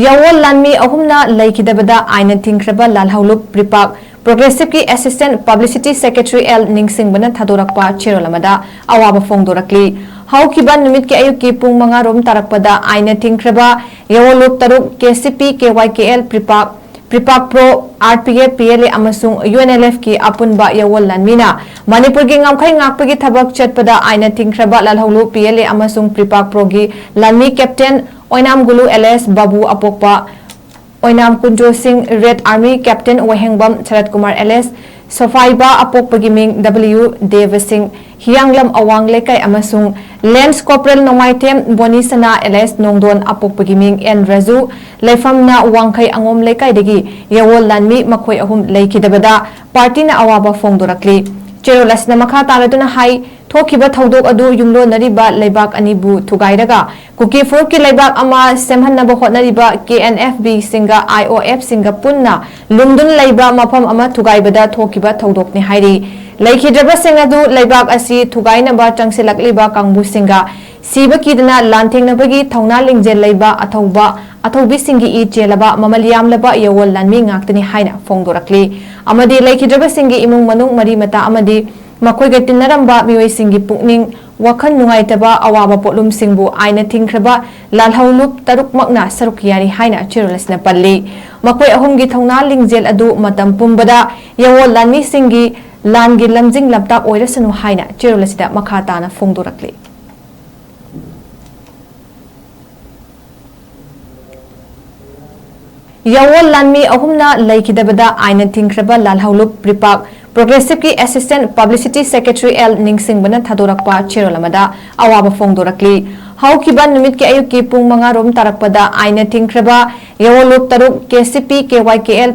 ꯌꯥꯋꯣꯜ ꯂꯥꯟꯃꯤ ꯑꯍꯨꯝꯅ ꯂꯩꯈꯤꯗꯕꯗ ꯑꯥꯏꯟꯅ ꯊꯤꯡꯈ꯭ꯔꯕ ꯂꯥꯜꯍꯧꯂꯨꯞ ꯄ꯭ꯔꯤꯄꯥꯛ ꯄ꯭ꯔꯣꯒ꯭ꯔꯦꯁꯤꯚꯀꯤ ꯑꯦꯁꯤꯁꯇꯦꯟꯠ ꯄꯕ꯭ꯂꯤꯁꯤꯇꯤ ꯁꯦꯀ꯭ꯔꯦꯇꯔꯤ ꯅꯤꯡꯁꯤꯡꯕꯅ ꯊꯥꯗꯣꯔꯛꯄ ꯆꯦꯔꯣꯜ ꯑꯃꯗ ꯑꯋꯥꯕ ꯐꯣꯡꯗꯣꯔꯛꯂꯤ꯫ ꯍꯧꯈꯤꯕ ꯅꯨꯃꯤꯠꯀꯤ ꯑꯌꯨꯛꯀꯤ ꯄꯨꯡ 5 ꯔꯣꯝ ꯇꯥꯔꯛꯄꯗ ꯑꯥꯏꯟꯅ ꯊꯤꯡꯈ꯭ꯔꯕ ꯌꯥꯋꯣꯜꯂꯨꯞ ꯇꯔꯨꯛ KCP KYKL ꯄ꯭ꯔꯤꯄꯥꯛ ꯄ꯭ꯔꯣ 𝗟𝗘𝗜𝗞𝗛𝗏 ꯑꯃꯁꯨꯡ UNLFꯀꯤ ꯑꯄꯨꯟꯕ ꯌꯥꯋꯣꯜ ꯂꯥꯟꯃꯤꯅ ꯃꯅꯤꯄꯨꯔꯒꯤ ꯉꯝꯈꯩ ꯉꯥꯛꯄꯒꯤ ꯊꯕꯛ ꯆꯠꯄꯗ ꯑꯥꯏꯟꯅ ꯊꯤꯡꯈ꯭ꯔꯕ ꯂꯥꯜꯍꯧꯂꯨꯞ PLA ꯑꯃꯁꯨꯡ ꯄ꯭ꯔꯤꯄꯥꯛ ꯄ꯭ꯔꯣꯒꯤ ꯂꯥꯟꯃꯤ ꯀꯦꯞꯇꯦꯟ 𝗬𝗛𝗪𝗠 𝗟𝗛𝗪 ꯑꯄꯣꯛꯄ 𝗬𝗛𝗪 𝗟 ꯀꯦꯞꯇꯦꯟ ꯋꯥꯍꯦꯡꯕꯝ ꯁꯔꯠꯀꯨꯃꯥꯔ 𝗟𝗛 ꯁꯣꯐꯥꯏꯕ ꯑꯄꯣꯛꯄꯒꯤ ꯃꯤꯡ W ꯍꯤꯌꯥꯡꯂꯝ ꯑꯋꯥꯡ ꯂꯩꯀꯥꯏ ꯑꯃꯁꯨꯡ ꯂꯦꯟꯁ ꯀꯣꯔꯄꯣꯔꯦꯜ ꯅꯣꯡꯃꯥꯏꯊꯦꯝ ꯕꯣꯅꯤꯁꯅꯥ 𝗟𝗛 ꯅꯣꯡꯗꯣꯟ ꯑꯄꯣꯛꯄꯒꯤ ꯃꯤꯡ 𝗪 ꯂꯩꯐꯝꯅ ꯋꯥꯡꯈꯩ ꯑꯉꯣꯝ ꯂꯩꯀꯥꯏꯗꯒꯤ ꯌꯥꯋꯣꯜ ꯂꯥꯟꯃꯤ ꯃꯈꯣꯏ ꯑꯍꯨꯝ ꯂꯩꯈꯤꯗꯕꯗ ꯄꯥꯔꯇꯤꯅ ꯑꯋꯥꯕ ꯐꯣꯡꯗꯣꯔꯛꯂꯤ꯫ ꯆꯦꯔꯣꯜ ꯑꯁꯤꯅ ꯃꯈꯥ ꯇꯥꯔꯗꯨꯅ ꯍꯥꯏ ꯊꯣꯛꯈꯤꯕ ꯊꯧꯗꯣꯛ ꯑꯗꯨ ꯌꯨꯝꯂꯣꯟꯅꯔꯤꯕ ꯂꯩꯕꯥꯛ ꯑꯅꯤꯕꯨ ꯊꯨꯒꯥꯏꯔꯒ ꯀꯨꯀꯤ ꯐꯨꯔꯨꯞꯀꯤ ꯂꯩꯕꯥꯛ ꯑꯃ ꯁꯦꯝꯍꯟꯅꯕ ꯍꯣꯠꯅꯔꯤꯕ KNFB-ꯁꯤꯡꯒ IOF-ꯁꯤꯡꯒ ꯄꯨꯟꯅ ꯂꯨꯝꯗꯨꯅ ꯂꯩꯕ ꯃꯐꯝ ꯑꯃ ꯊꯨꯒꯥꯏꯕꯗ ꯊꯣꯛꯈꯤꯕ ꯊꯧꯗꯣꯛꯅꯤ ꯍꯥꯏꯔꯤ꯫ ꯂꯩꯈꯤꯗ꯭ꯔꯕꯁꯤꯡ ꯑꯗꯨ ꯂꯩꯕꯥꯛ ꯑꯁꯤ ꯊꯨꯒꯥꯏꯅꯕ ꯆꯪꯁꯤꯜꯂꯛꯂꯤꯕ ꯀꯥꯡꯕꯨꯁꯤꯡꯒ ꯁꯤꯕ ꯀꯤꯗꯅ ꯂꯥꯟꯊꯦꯡꯅꯕꯒꯤ ꯊꯧꯅꯥ ꯂꯤꯡꯖꯦꯜ ꯂꯩꯕ ꯑꯊꯧꯕꯤꯁꯤꯡꯒꯤ ꯏ ꯆꯦꯜꯂꯕ ꯃꯃꯜ ꯌꯥꯝꯂꯕ ꯌꯥꯋꯣꯜ ꯂꯥꯟꯃꯤ ꯉꯥꯛꯇꯅꯤ ꯍꯥꯏꯅ ꯐꯣꯡꯗꯣꯔꯛꯂꯤ꯫ ꯑꯃꯗꯤ ꯂꯩꯈꯤꯗ꯭ꯔꯕꯁꯤꯡꯒꯤ ꯏꯃꯨꯡ ꯃꯅꯨꯡ ꯃꯔꯤ ꯃꯇꯥ ꯑꯃꯗꯤ ꯃꯈꯣꯏꯒ ꯇꯤꯟꯅꯔꯝꯕ ꯃꯤꯑꯣꯏꯁꯤꯡꯒꯤ ꯄꯨꯛꯅꯤꯡ ꯋꯥꯈꯜ ꯅꯨꯡꯉꯥꯏꯇꯕ ꯑꯋꯥꯕ ꯄꯣꯠꯂꯨꯝꯁꯤꯡꯕꯨ ꯑꯥꯏꯟꯅ ꯊꯤꯡꯈ꯭ꯔꯕ ꯂꯥꯜꯍꯧꯂꯨꯞ ꯇꯔꯨꯛꯃꯛꯅ ꯁꯔꯨꯛ ꯌꯥꯔꯤ ꯍꯥꯏꯅ ꯆꯦꯔꯣꯜ ꯑꯁꯤꯅ ꯄꯜꯂꯤ꯫ ꯃꯈꯣꯏ ꯑꯍꯨꯝꯒꯤ ꯊꯧꯅꯥ ꯂꯤꯡꯖꯦꯜ ꯑꯗꯨ ꯃꯇꯝ ꯄꯨꯝꯕꯗ ꯌꯥꯋꯣꯜ ꯂꯥꯟꯃꯤꯁꯤꯡꯒꯤ ꯂꯥꯟꯒꯤ ꯂꯝꯖꯤꯡ ꯂꯝꯇꯥꯛ ꯑꯣꯏꯔꯁꯅꯨ ꯍꯥꯏꯅ ꯆꯦꯔꯣꯜ ꯑꯁꯤꯗ ꯃꯈꯥ ꯇꯥꯅ ꯐꯣꯡꯗꯣꯔꯛꯂꯤ꯫ ꯌꯥꯋꯣꯜ ꯂꯥꯟꯃꯤ ꯑꯍꯨꯝꯅ ꯂꯩꯈꯤꯗꯕꯗ ꯑꯥꯏꯟꯅ ꯊꯤꯡꯈ꯭ꯔꯕ ꯂꯥꯜꯍꯧꯂꯨꯞ ꯄ꯭ꯔꯤꯄꯥꯛ ꯄ꯭ꯔꯣꯒ꯭ꯔꯦꯁꯤꯚꯀꯤ ꯑꯦꯁꯤꯁꯇꯦꯟꯠ ꯄꯕ꯭ꯂꯤꯁꯤꯇꯤ ꯁꯦꯀ꯭ꯔꯦꯇꯔꯤ ꯅꯤꯡꯁꯤꯡꯕꯅ ꯊꯥꯗꯣꯔꯛꯄ ꯆꯦꯔꯣꯜ ꯑꯃꯗ ꯑꯋꯥꯕ ꯐꯣꯡꯗꯣꯔꯛꯂꯤ꯫ ꯍꯧꯈꯤꯕ ꯅꯨꯃꯤꯠꯀꯤ ꯑꯌꯨꯛꯀꯤ ꯄꯨꯡ 5 ꯔꯣꯝ ꯇꯥꯔꯛꯄꯗ ꯑꯥꯏꯟꯅ ꯊꯤꯡꯈ꯭ꯔꯕ ꯌꯥꯋꯣꯜꯂꯨꯞ ꯇꯔꯨꯛ KCP KYKL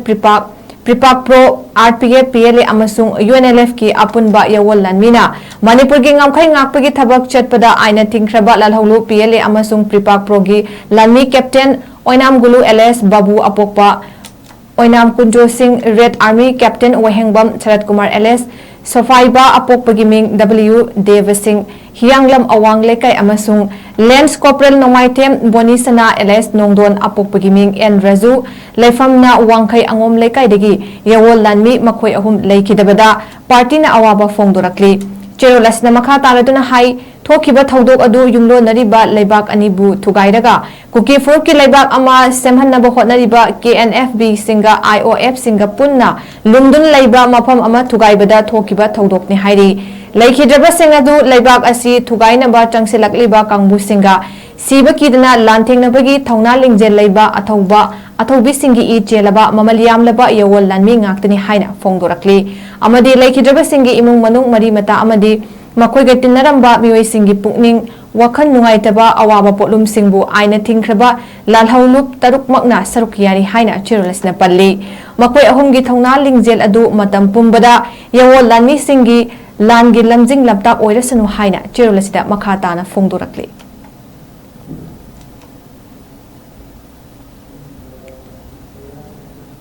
ꯄ꯭ꯔꯤꯄꯥꯛ ꯄ꯭ꯔꯣ 𝗟𝗘𝗜𝗞𝗛𝗏 ꯑꯃꯁꯨꯡ UNLFꯀꯤ ꯑꯄꯨꯟꯕ ꯌꯥꯋꯣꯜ ꯂꯥꯟꯃꯤꯅ ꯃꯅꯤꯄꯨꯔꯒꯤ ꯉꯝꯈꯩ ꯉꯥꯛꯄꯒꯤ ꯊꯕꯛ ꯆꯠꯄꯗ ꯑꯥꯏꯟꯅ ꯊꯤꯡꯈ꯭ꯔꯕ ꯂꯥꯜꯍꯧꯂꯨꯞ PLA ꯑꯃꯁꯨꯡ ꯄ꯭ꯔꯤꯄꯥꯛ ꯄ꯭ꯔꯣꯒꯤ ꯂꯥꯟꯃꯤ ꯀꯦꯞꯇꯦꯟ 𝗬𝗛𝗪𝗠 𝗟𝗛𝗪 ꯑꯄꯣꯛꯄ 𝗬𝗛𝗪 𝗟 ꯀꯦꯞꯇꯦꯟ ꯋꯥꯍꯦꯡꯕꯝ ꯁꯔꯠꯀꯨꯃꯥꯔ 𝗟𝗛 ꯁꯣꯐꯥꯏꯕ ꯑꯄꯣꯛꯄꯒꯤ ꯃꯤꯡ W ꯍꯤꯌꯥꯡꯂꯝ ꯑꯋꯥꯡ ꯂꯩꯀꯥꯏ ꯑꯃꯁꯨꯡ ꯂꯦꯟꯁ ꯀꯣꯔꯄꯣꯔꯦꯜ ꯅꯣꯡꯃꯥꯏꯊꯦꯝ ꯕꯣꯅꯤꯁꯅꯥ 𝗟𝗛 ꯅꯣꯡꯗꯣꯟ ꯑꯄꯣꯛꯄꯒꯤ ꯃꯤꯡ 𝗪 ꯂꯩꯐꯝꯅ ꯋꯥꯡꯈꯩ ꯑꯉꯣꯝ ꯂꯩꯀꯥꯏꯗꯒꯤ ꯌꯥꯋꯣꯜ ꯂꯥꯟꯃꯤ ꯃꯈꯣꯏ ꯑꯍꯨꯝ ꯂꯩꯈꯤꯗꯕꯗ ꯄꯥꯔꯇꯤꯅ ꯑꯋꯥꯕ ꯐꯣꯡꯗꯣꯔꯛꯂꯤ꯫ ꯆꯦꯔꯣꯜ ꯑꯁꯤꯅ ꯃꯈꯥ ꯇꯥꯔꯗꯨꯅ ꯍꯥꯏ ꯊꯣꯛꯈꯤꯕ ꯊꯧꯗꯣꯛ ꯑꯗꯨ ꯌꯨꯝꯂꯣꯟꯅꯔꯤꯕ ꯂꯩꯕꯥꯛ ꯑꯅꯤꯕꯨ ꯊꯨꯒꯥꯏꯔꯒ ꯀꯨꯀꯤ ꯐꯨꯔꯨꯞꯀꯤ ꯂꯩꯕꯥꯛ ꯑꯃ ꯁꯦꯝꯍꯟꯅꯕ ꯍꯣꯠꯅꯔꯤꯕ KNFB-ꯁꯤꯡꯒ IOF-ꯁꯤꯡꯒ ꯄꯨꯟꯅ ꯂꯨꯝꯗꯨꯅ ꯂꯩꯕ ꯃꯐꯝ ꯑꯃ ꯊꯨꯒꯥꯏꯕꯗ ꯊꯣꯛꯈꯤꯕ ꯊꯧꯗꯣꯛꯅꯤ ꯍꯥꯏꯔꯤ꯫ ꯂꯩꯈꯤꯗ꯭ꯔꯕꯁꯤꯡ ꯑꯗꯨ ꯂꯩꯕꯥꯛ ꯑꯁꯤ ꯊꯨꯒꯥꯏꯅꯕ ꯆꯪꯁꯤꯜꯂꯛꯂꯤꯕ ꯀꯥꯡꯕꯨꯁꯤꯡꯒ ꯁꯤꯕ ꯀꯤꯗꯅ ꯂꯥꯟꯊꯦꯡꯅꯕꯒꯤ ꯊꯧꯅꯥ ꯂꯤꯡꯖꯦꯜ ꯂꯩꯕ ꯑꯊꯧꯕꯤꯁꯤꯡꯒꯤ ꯏ ꯆꯦꯜꯂꯕ ꯃꯃꯜ ꯌꯥꯝꯂꯕ ꯌꯥꯋꯣꯜ ꯂꯥꯟꯃꯤ ꯉꯥꯛꯇꯅꯤ ꯍꯥꯏꯅ ꯐꯣꯡꯗꯣꯔꯛꯂꯤ꯫ ꯑꯃꯗꯤ ꯂꯩꯈꯤꯗ꯭ꯔꯕꯁꯤꯡꯒꯤꯏꯃꯨꯡ ꯃꯅꯨꯡ ꯃꯔꯤ ꯃꯇꯥ ꯑꯃꯗꯤ ꯃꯈꯣꯏꯒ ꯇꯤꯟꯅꯔꯝꯕ ꯃꯤꯑꯣꯏꯁꯤꯡꯒꯤ ꯄꯨꯛꯅꯤꯡ ꯋꯥꯈꯜ ꯅꯨꯡꯉꯥꯏꯇꯕ ꯑꯋꯥꯕ ꯄꯣꯠꯂꯨꯝꯁꯤꯡꯕꯨ ꯑꯥꯏꯟꯅ ꯊꯤꯡꯈ꯭ꯔꯕ ꯂꯥꯜꯍꯧꯂꯨꯞ ꯇꯔꯨꯛꯃꯛꯅ ꯁꯔꯨꯛ ꯌꯥꯔꯤ ꯍꯥꯏꯅ ꯆꯦꯔꯣꯜ ꯑꯁꯤꯅ ꯄꯜꯂꯤ꯫ ꯃꯈꯣꯏ ꯑꯍꯨꯝꯒꯤ ꯊꯧꯅꯥ ꯂꯤꯡꯖꯦꯜ ꯑꯗꯨ ꯃꯇꯝ ꯄꯨꯝꯕꯗ ꯌꯥꯋꯣꯜ ꯂꯥꯟꯃꯤꯁꯤꯡꯒꯤ ꯂꯥꯟꯒꯤ ꯂꯝꯖꯤꯡ ꯂꯝꯇꯥꯛ ꯑꯣꯏꯔꯁꯅꯨ ꯍꯥꯏꯅ ꯆꯦꯔꯣꯜ ꯑꯁꯤꯗ ꯃꯈꯥ ꯇꯥꯅ ꯐꯣꯡꯗꯣꯔꯛꯂꯤ꯫